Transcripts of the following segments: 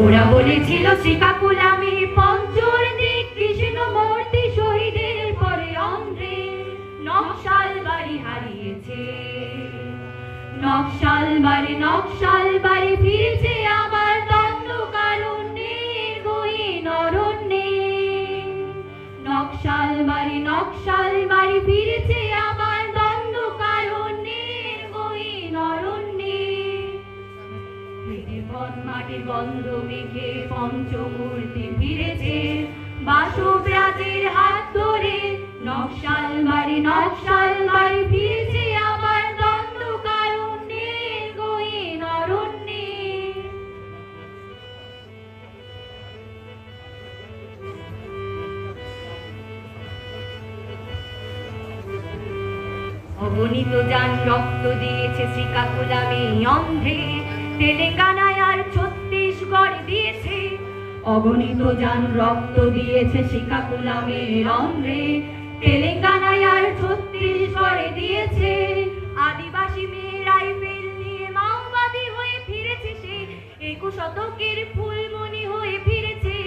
ওরা বলেছিল শ্রীকাকুলামে পঞ্চর দিক কৃষ্ণ মূর্তি শহীদের পরে অন্ধ্রে নকশালবাড়ি হারিয়েছে। নকশালবাড়ি ফিরেছে আবার দণ্ডকারণ্যে গহীন অরণ্যে। নকশালবাড়ি ফিরেছে আবার দণ্ডকারণ্যে গহীন অরণ্যে। মাটির গন্ধ মেখে পঞ্চমূর্তি ফিরেছে বাসবরাজের হাত ধরে। নকশালবাড়ি ফিরেছে আবার দণ্ডকারণ্যে গহীন অরণ্যে। অগণিত যান রক্ত দিয়েছে শ্রীকাকুলামে অন্ধ্রে, তেলেঙ্গানায় আর ছত্তিশগড়ে দিয়েছে। অগণিত যান রক্ত দিয়েছে শ্রীকাকুলামে অন্ধ্রে, তেলেঙ্গানায় আর ছত্তিশগড়ে দিয়েছে। আদিবাসী মেয়ে রাইফেল নিয়ে মাওবাদী হয়ে ফিরেছে সে, 21 শতকের ফুলমণি হয়ে ফিরেছে।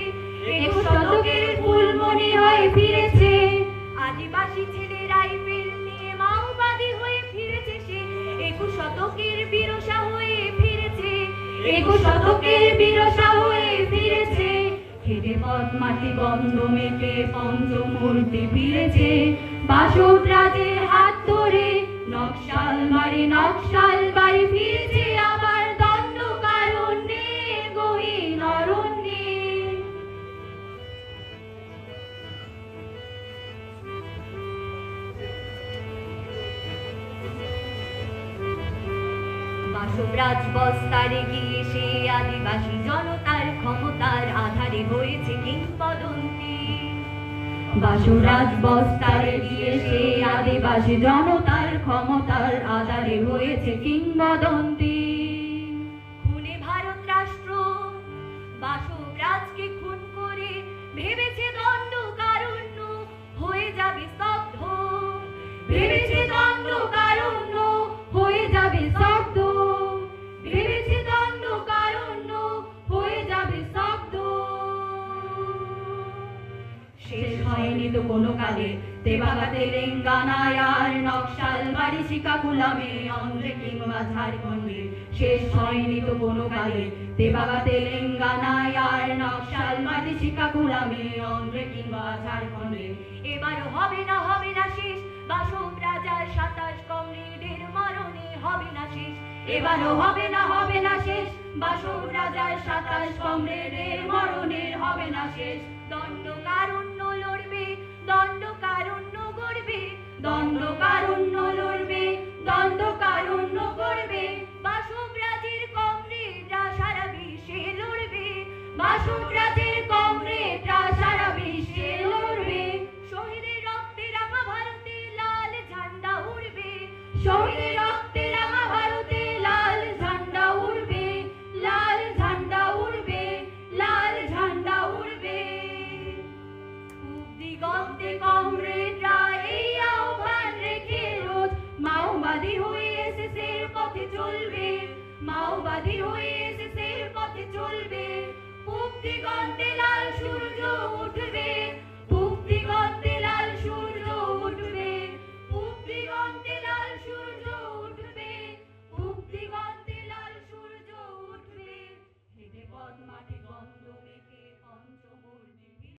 21 শতকের ফুলমণি হয়ে ফিরেছে। আদিবাসী ছেলে রাইফেল নিয়ে মাওবাদী হয়ে ফিরেছে সে, 21 শতকের বীরসা হয়ে ফিরেছে। 21 শতকের বীরসা হয়ে ফিরেছে। খেটে পথ মাটি গন্ধ মেখে পঞ্চমূর্তি ফিরেছে বাসবরাজের হাত ধরে। নকশালবাড়ি ফিরেছে আবার দণ্ডকারণ্যে গহীন অরণ্যে। বাসবরাজ বস্তারে গিয়ে সে আদিবাসী জনতার ক্ষমতার আধারে হয়েছে কিংবদন্তি। বাসবরাজ বস্তারে গিয়ে সে আদিবাসী জনতার ক্ষমতার আধারে হয়েছে কিংবদন্তি। খুনে ভারত রাষ্ট্র বাসবরাজকে খুন করে ভেবেছে দণ্ডকারণ্য হয়ে যাবে স্তব্ধ। ভেবেছে দণ্ডকারণ্য হয়ে যাবে স্তব্ধ। ভেবেছে দণ্ডকারণ্য হয়ে যাবে স্তব্ধ। শেষ হয়নি তো কোনো কালে তেবাগা তেলেঙ্গানায় আর নকশালবাড়ি শ্রীকাকুলামে অন্ধ্রে কিংবা ঝাড়খণ্ডে। শেষ হয়নি তো কোনো কালে তেবাগা তেলেঙ্গানায় আর নকশালবাড়ি শ্রীকাকুলামে অন্ধ্রে কিংবা ঝাড়খণ্ডে। এবারও হবে না শেষ বাসবরাজার 27 কমরেডের মরণে হবে না শেষ। এবারও হবে না শেষ বাসবরাজার 27 কমরেডের মরণের হবে না শেষ। দণ্ডকারণ্য লড়বে, দণ্ডকারণ্য গড়বে, দণ্ডকারণ্য লড়বে, দণ্ডকারণ্য গড়বে। বাসবরাজের কমরেডরা সারা বিশ্বে লড়বে। বাসবরাজের কমরেডরা সারা বিশ্বে লড়বে। শহীদের রক্তে রাঙা ভারতে লাল ঝান্ডা উড়বে। শহীদের রক্তে রাঙা ভারতে লাল ঝান্ডা উড়বে। লাল ঝান্ডা উড়বে, লাল ঝান্ডা উড়বে। দিগন্তে কমরেডরা এই আহ্বান রেখে রোজ মাওবাদী হয়ে এসএসের পথে চলবে। মাওবাদী হয়ে এসএসের পথে চলবে। পূব দিগন্তে লাল